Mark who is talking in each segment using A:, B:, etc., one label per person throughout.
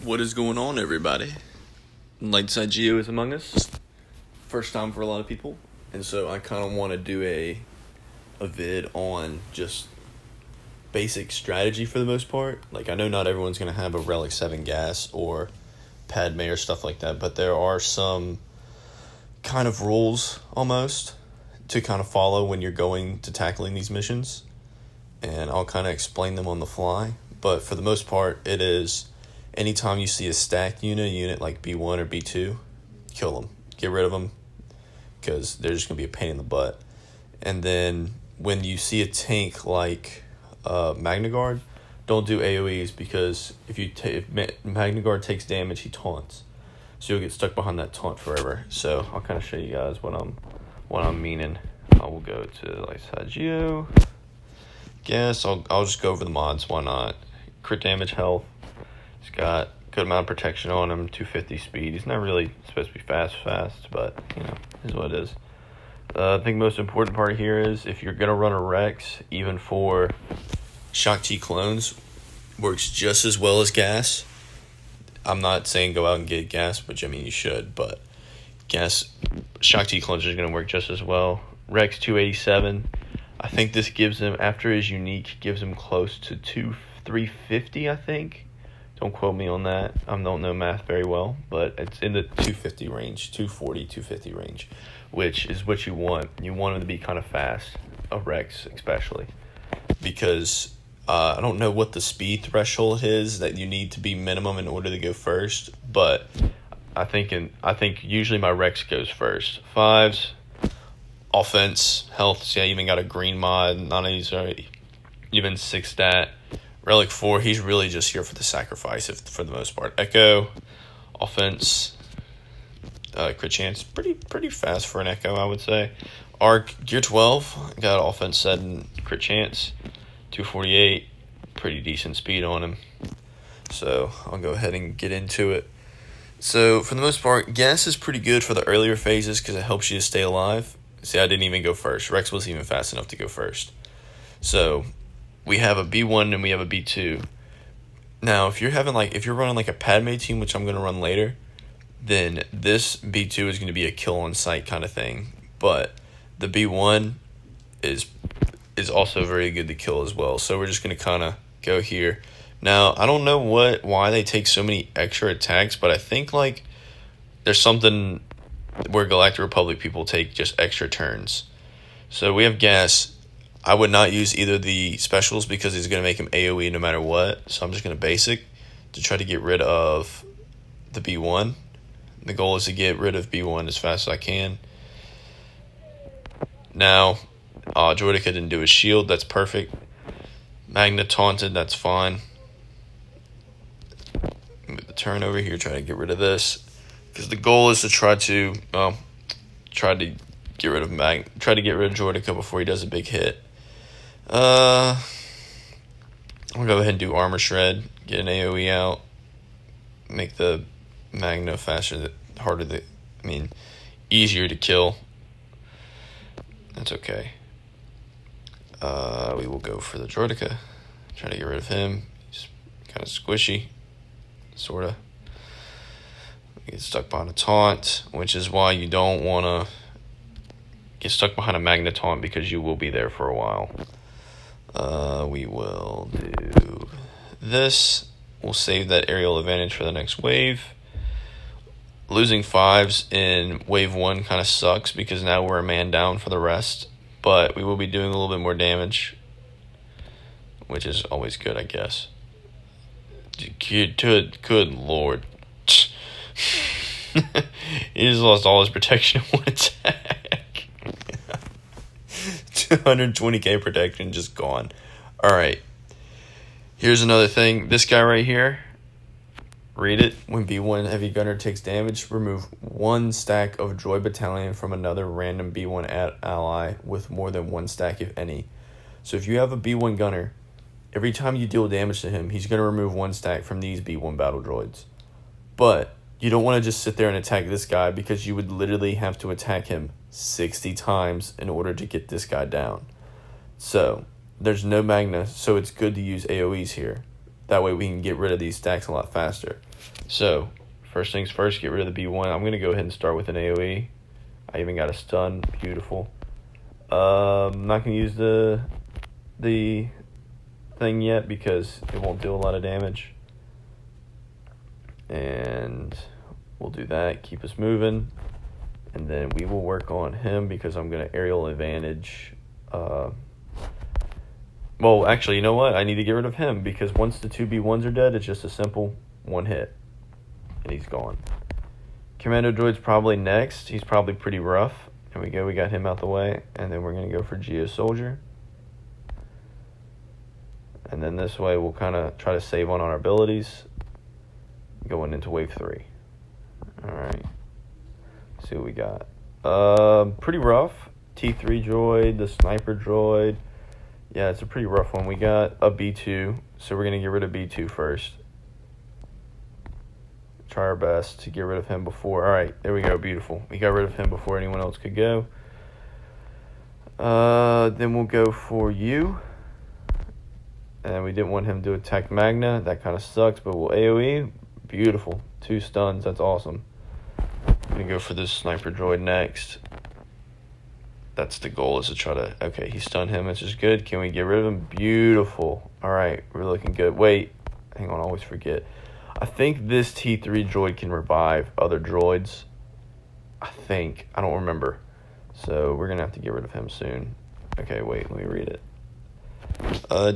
A: What is going on, everybody? Lightside Geo is among us. First time for a lot of people. And so I kind of want to do a vid on just basic strategy for the most part. Like, I know not everyone's going to have a Relic 7 gas or Padme or stuff like that, but there are some kind of rules almost to kind of follow when you're going to tackling these missions. And I'll kind of explain them on the fly. But for the most part, it is anytime you see a stacked unit like B1 or B2, kill them. Get rid of them because they're just going to be a pain in the butt. And then when you see a tank like Magna Guard, don't do AoEs because if Magna Guard takes damage, he taunts. So you'll get stuck behind that taunt forever. So I'll kind of show you guys what I'm meaning. I will go to Lightside Geo. Guess I'll just go over the mods. Why not? Crit damage, health. He's got good amount of protection on him. 250 speed. He's not really supposed to be fast, but you know, is what it is. I think the most important part here is if you're gonna run a Rex, even for Shakti clones, works just as well as gas. I'm not saying go out and get gas, which I mean you should, but gas Shakti clones are gonna work just as well. Rex 287. I think this gives him, after his unique, gives him close to 350, I think. Don't quote me on that. I don't know math very well, but it's in the 250 range, 240, 250 range, which is what you want. You want him to be kind of fast, a Rex especially, because I don't know what the speed threshold is that you need to be minimum in order to go first, but I think usually my Rex goes first. 5s. Offense, health, see I even got a green mod, none of these are even 6 stat. Relic 4, he's really just here for the sacrifice for the most part. Echo, offense, crit chance, pretty fast for an Echo, I would say. Arc, gear 12, got offense set and crit chance, 248, pretty decent speed on him. So I'll go ahead and get into it. So for the most part, gas is pretty good for the earlier phases because it helps you to stay alive. See, I didn't even go first. Rex wasn't even fast enough to go first. So we have a B1 and we have a B2. Now, if you're running like a Padme team, which I'm going to run later, then this B2 is going to be a kill on sight kind of thing. But the B1 is also very good to kill as well. So we're just going to kind of go here. Now, I don't know why they take so many extra attacks, but I think like there's something where Galactic Republic people take just extra turns. So we have gas. I would not use either of the specials because he's going to make him AoE no matter what. So I'm just going to basic to try to get rid of the B1. The goal is to get rid of B1 as fast as I can. Now, Droidica didn't do his shield. That's perfect. Magna taunted. That's fine. Move the turn over here. Try to get rid of this. Because the goal is to try to get rid of Droidica before he does a big hit. I'll go ahead and do armor shred, get an AoE out, make the Magna easier to kill. That's okay. We will go for the Droidica, try to get rid of him. He's kind of squishy, sorta. Get stuck behind a taunt, which is why you don't want to get stuck behind a Magna taunt because you will be there for a while. We will do this. We'll save that aerial advantage for the next wave. Losing 5s in wave 1 kind of sucks because now we're a man down for the rest, but we will be doing a little bit more damage, which is always good, I guess. Good lord. He just lost all his protection in one attack. 220k protection just gone. Alright. Here's another thing. This guy right here. Read it. When B1 Heavy Gunner takes damage, remove 1 stack of Droid Battalion from another random B1 ally with more than 1 stack, if any. So if you have a B1 Gunner, every time you deal damage to him, he's going to remove 1 stack from these B1 battle droids. But you don't want to just sit there and attack this guy because you would literally have to attack him 60 times in order to get this guy down. So there's no Magna, so it's good to use AoEs here. That way we can get rid of these stacks a lot faster. So, first things first, get rid of the B1. I'm going to go ahead and start with an AoE. I even got a stun. Beautiful. I'm not going to use the thing yet because it won't do a lot of damage. And we'll do that. Keep us moving. And then we will work on him because I'm going to aerial advantage. Well, actually, you know what? I need to get rid of him because once the 2B1s are dead, it's just a simple one hit. And he's gone. Commando Droid's probably next. He's probably pretty rough. There we go. We got him out the way. And then we're going to go for Geo Soldier. And then this way we'll kind of try to save on our abilities. Going into wave 3. Alright. See what we got. Pretty rough. T3 droid, the sniper droid. Yeah, it's a pretty rough one. We got a B2, so we're going to get rid of B2 first. Try our best to get rid of him before. Alright, there we go. Beautiful. We got rid of him before anyone else could go. Then we'll go for you. And we didn't want him to attack Magna. That kind of sucks, but we'll AoE. Beautiful. 2 stuns. That's awesome. I'm going to go for this sniper droid next. That's the goal, is to try to... Okay, he stunned him, which is good. Can we get rid of him? Beautiful. Alright, we're looking good. Wait. Hang on, I always forget. I think this T3 droid can revive other droids. I think. I don't remember. So we're going to have to get rid of him soon. Okay, wait. Let me read it.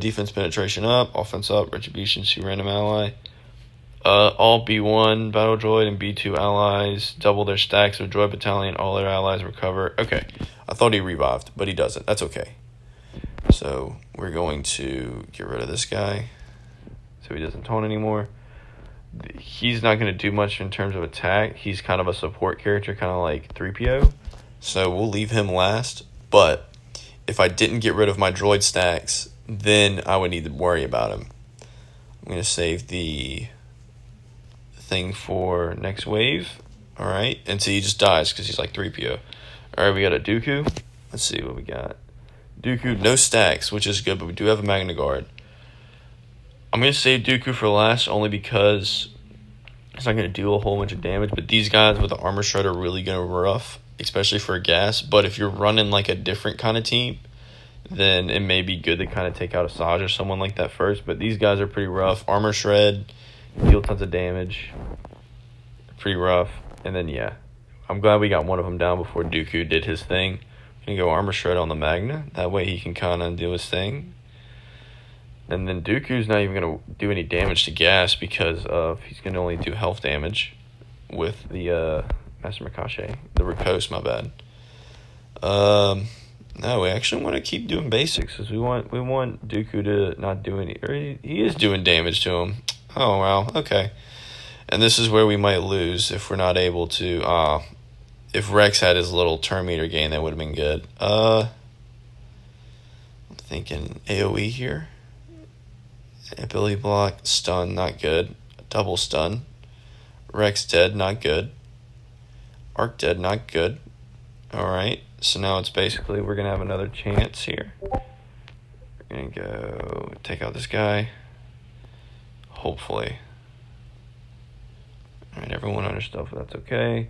A: Defense penetration up. Offense up. Retribution to random ally. All B1 battle droid and B2 allies double their stacks of droid battalion. All their allies recover. Okay. I thought he revived, but he doesn't. That's okay. So we're going to get rid of this guy so he doesn't taunt anymore. He's not going to do much in terms of attack. He's kind of a support character, kind of like 3PO. So we'll leave him last. But if I didn't get rid of my droid stacks, then I would need to worry about him. I'm going to save the thing for next wave. Alright. And so he just dies because he's like 3PO. Alright, we got a Dooku. Let's see what we got. Dooku, no stacks, which is good, but we do have a Magna Guard. I'm going to save Dooku for last only because it's not going to do a whole bunch of damage. But these guys with the armor shred are really going to rough, especially for a gas. But if you're running like a different kind of team, then it may be good to kind of take out Asajj or someone like that first. But these guys are pretty rough. Armor shred, deal tons of damage. Pretty rough. And then, yeah, I'm glad we got one of them down before Dooku did his thing. Going to go armor shred on the Magna. That way he can kind of do his thing. And then Dooku's not even going to do any damage to gas because he's going to only do health damage with the Master Makache. The Riposte, my bad. No, we actually want to keep doing basics because we want Dooku to not do any... Or he is doing damage to him. Oh, wow. Okay. And this is where we might lose if we're not able to... if Rex had his little turn meter gain, that would have been good. I'm thinking AoE here. Ability block, stun, not good. Double stun. Rex dead, not good. Arc dead, not good. Alright, so now it's basically we're going to have another chance here. We're going to go take out this guy. Hopefully. Alright, everyone under stuff, that's okay.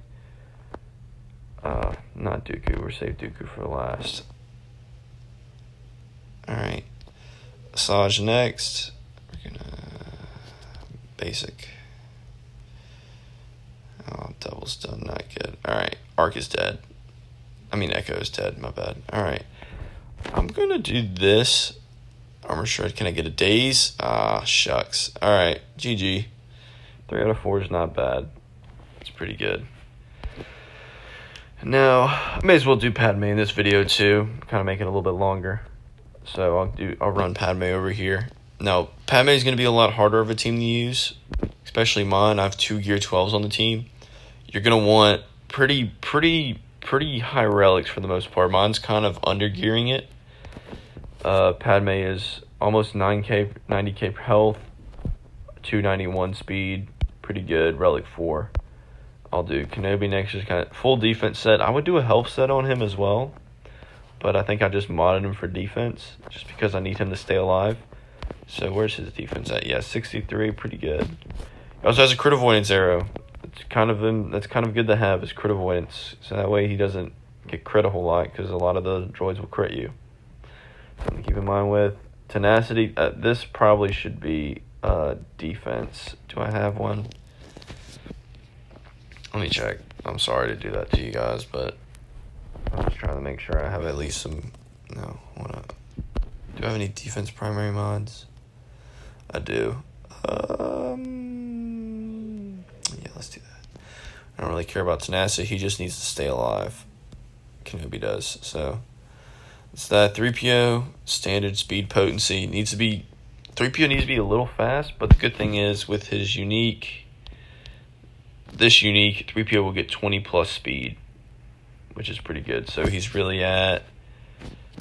A: Not Dooku, we're save Dooku for last. Alright. Asajj next. We're gonna basic. Oh, double stun, not good. Alright, Arc is dead. I mean Echo is dead, my bad. Alright. I'm gonna do this. Armor shred, can I get a daze? Ah, shucks. Alright, GG. 3 out of 4 is not bad. It's pretty good. Now, I may as well do Padme in this video too. Kind of make it a little bit longer. So I'll run Padme over here. Now, Padme is going to be a lot harder of a team to use, especially mine. I have 2 Gear 12s on the team. You're going to want pretty high relics for the most part. Mine's kind of under gearing it. Padme is almost 9k, 90k health, 291 speed, pretty good. Relic 4. I'll do Kenobi next, just kind of full defense set. I would do a health set on him as well, but I think I just modded him for defense just because I need him to stay alive. So where's his defense at? Yeah, 63, pretty good. He also has a crit avoidance arrow. That's kind of good to have, is crit avoidance. So that way he doesn't get crit a whole lot, because a lot of the droids will crit you. Something to keep in mind with tenacity. This probably should be defense. Do I have one? Let me check. I'm sorry to do that to you guys, but I'm just trying to make sure I have at least some. No, do I have any defense primary mods? I do. Yeah, let's do that. I don't really care about tenacity. He just needs to stay alive. Kenobi does. So it's that 3PO standard speed potency 3PO needs to be a little fast, but the good thing is with his unique 3PO will get 20 plus speed, which is pretty good. So he's really at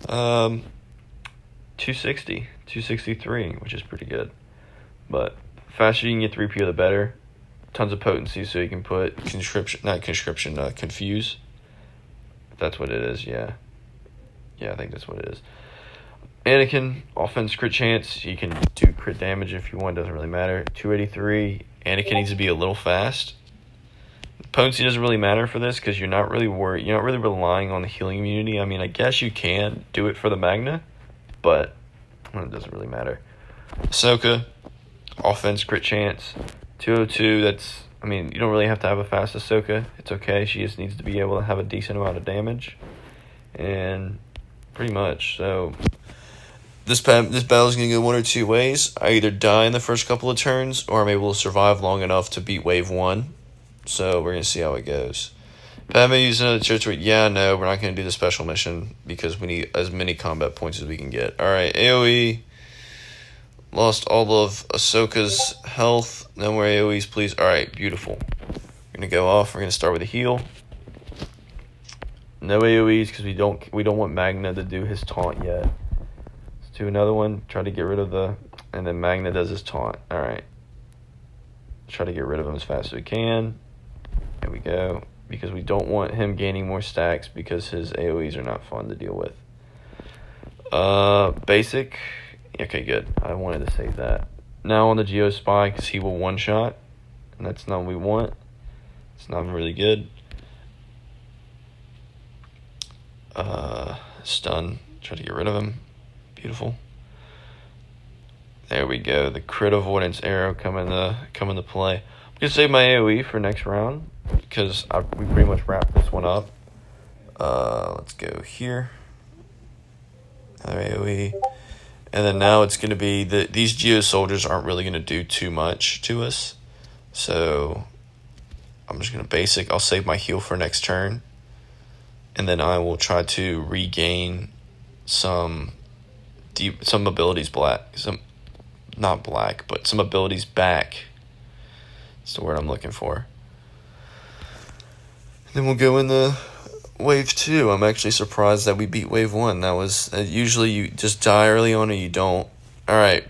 A: 263, which is pretty good. But the faster you can get 3PO, the better. Tons of potency, so you can put confuse. If that's what it is, yeah. Yeah, I think that's what it is. Anakin, offense crit chance. He can do crit damage if you want, doesn't really matter. 283. Anakin needs to be a little fast. Potency doesn't really matter for this because you're not really relying on the healing immunity. I mean, I guess you can do it for the magna, but it doesn't really matter. Ahsoka, offense crit chance. 202, you don't really have to have a fast Ahsoka. It's okay. She just needs to be able to have a decent amount of damage. And pretty much, so this battle is going to go one or two ways. I either die in the first couple of turns, or I'm able to survive long enough to beat wave 1. So we're going to see how it goes. Padme using another territory. Yeah, no, we're not going to do the special mission because we need as many combat points as we can get. Alright, AoE. Lost all of Ahsoka's health. No more AoEs, please. Alright, beautiful. We're going to go off. We're going to start with a heal. No AoEs because we don't want Magna to do his taunt yet. Let's do another one. Try to get rid of and then Magna does his taunt. Alright. Try to get rid of him as fast as we can. There we go. Because we don't want him gaining more stacks because his AoEs are not fun to deal with. Basic. Okay, good. I wanted to save that. Now on the Geospy, because he will one-shot. And that's not what we want. It's not really good. Stun. Try to get rid of him. Beautiful. There we go. The crit avoidance arrow come into play. I'm going to save my AoE for next round. Because we pretty much wrapped this one up. Let's go here. Another AoE. And then now it's going to be these Geo soldiers aren't really going to do too much to us. So I'm just going to I'll save my heal for next turn. And then I will try to regain some abilities some abilities back. That's the word I'm looking for. Then we'll go into wave 2. I'm actually surprised that we beat wave 1. That was usually you just die early on or you don't. All right,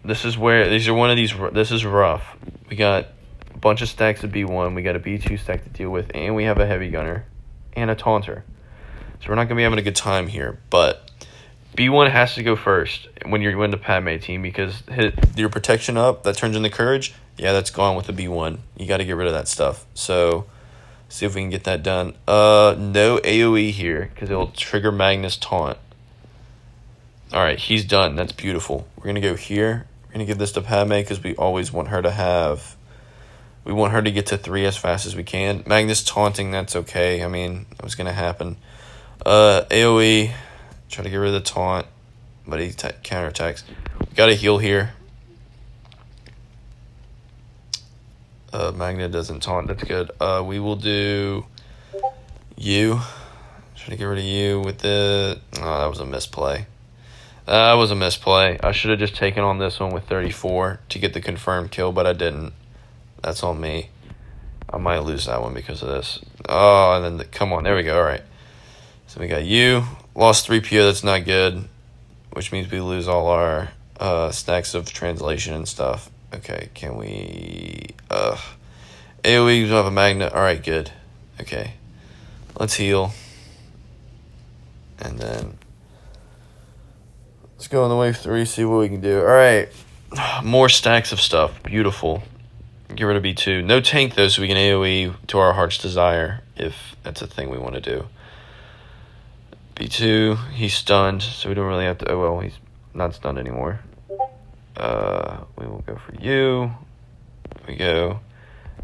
A: this is rough. We got a bunch of stacks of B1. We got a B2 stack to deal with, and we have a heavy gunner and a taunter. So we're not gonna be having a good time here. But B1 has to go first when you're in the Padme team because your protection up that turns into courage. Yeah, that's gone with the B1. You got to get rid of that stuff. So. See if we can get that done. No AoE here because it'll trigger Magnus taunt. Alright, he's done. That's beautiful. We're going to go here. We're going to give this to Padme because we always want her to have... We want her to get to 3 as fast as we can. Magnus taunting, that's okay. I mean, that was going to happen. AoE. Try to get rid of the taunt. But he counterattacks. We got to heal here. Magna doesn't taunt. That's good. We will do you. Try to get rid of you with the... Oh, that was a misplay. I should have just taken on this one with 34 to get the confirmed kill, but I didn't. That's on me. I might lose that one because of this. Oh, and then come on. There we go. All right. So we got you. Lost 3PO. That's not good, which means we lose all our stacks of translation and stuff. Okay, can we... AoE, we don't have a magnet. Alright, good. Okay. Let's heal. And then... Let's go on the wave 3, see what we can do. Alright. More stacks of stuff. Beautiful. Get rid of B2. No tank, though, so we can AoE to our heart's desire, if that's a thing we want to do. B2, he's stunned, so we don't really have to... Oh, well, he's not stunned anymore. We will go for you. There we go.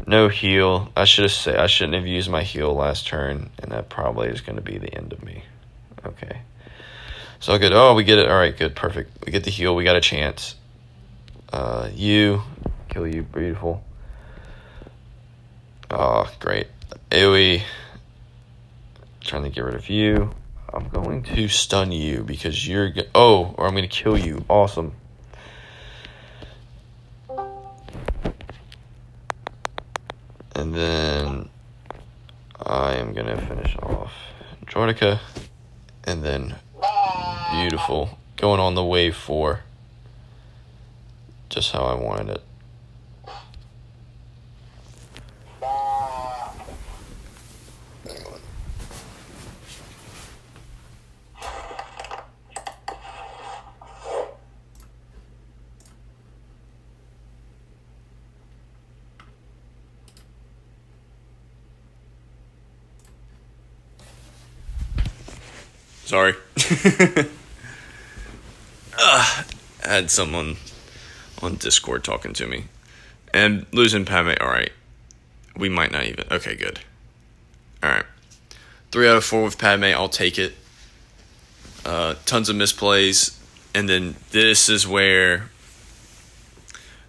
A: No heal. I shouldn't have used my heal last turn, and that probably is going to be the end of me. Okay. So good. Oh, we get it. All right, good. Perfect. We get the heal. We got a chance. You. Kill you. Beautiful. Oh, great. AoE. Trying to get rid of you. I'm going to stun you because you're... or I'm going to kill you. Awesome. And then I am going to finish off Jordica. And then beautiful. Going on the wave 4. Just how I wanted it. Sorry. I had someone on Discord talking to me. And losing Padme, alright. We might not even... Okay, good. Alright. 3 out of 4 with Padme, I'll take it. Tons of misplays. And then this is where...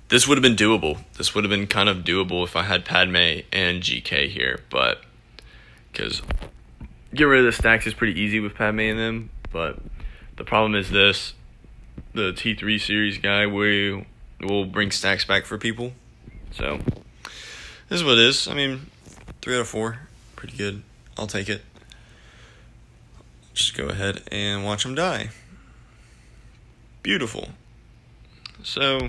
A: This would have been doable. This would have been kind of doable if I had Padme and GK here. But... Because... Get rid of the stacks is pretty easy with Padme in them, but the problem is this. The T3 series guy will bring stacks back for people. So, this is what it is. I mean, 3 out of 4. Pretty good. I'll take it. Just go ahead and watch them die. Beautiful. So,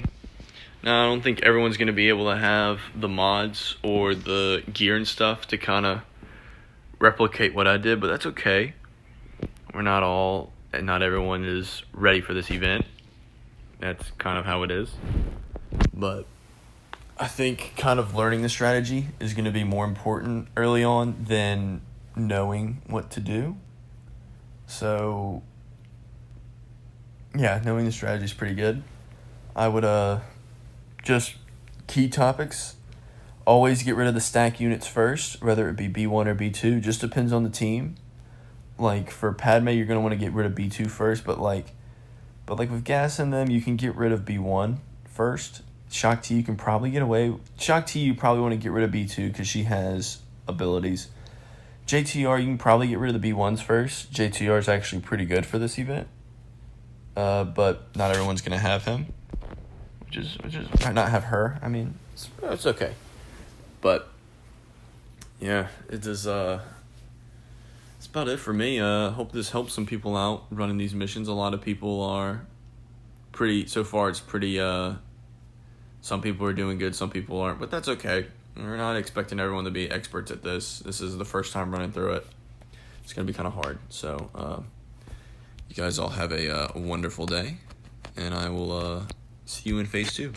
A: now I don't think everyone's going to be able to have the mods or the gear and stuff to kind of replicate what I did, but that's okay. Not everyone is ready for this event. That's kind of how it is. But I think kind of learning the strategy is going to be more important early on than knowing what to do. So, yeah, knowing the strategy is pretty good. I would just key topics. Always get rid of the stack units first, whether it be B1 or B2. Just depends on the team. Like, for Padme, you're going to want to get rid of B2 first, but with gas in them, you can get rid of B1 first. Shock T, you can probably get away. Shock T, you probably want to get rid of B2 because she has abilities. JTR, you can probably get rid of the B1s first. JTR is actually pretty good for this event. But not everyone's going to have him. Which is might not have her. I mean, it's okay. But yeah, it is that's about it for me. Hope this helps some people out running these missions. A lot of people are so far it's pretty some people are doing good, some people aren't, but that's okay. We're not expecting everyone to be experts at this. This is the first time running through it. It's gonna be kind of hard. So you guys all have a wonderful day, and I will see you in phase 2.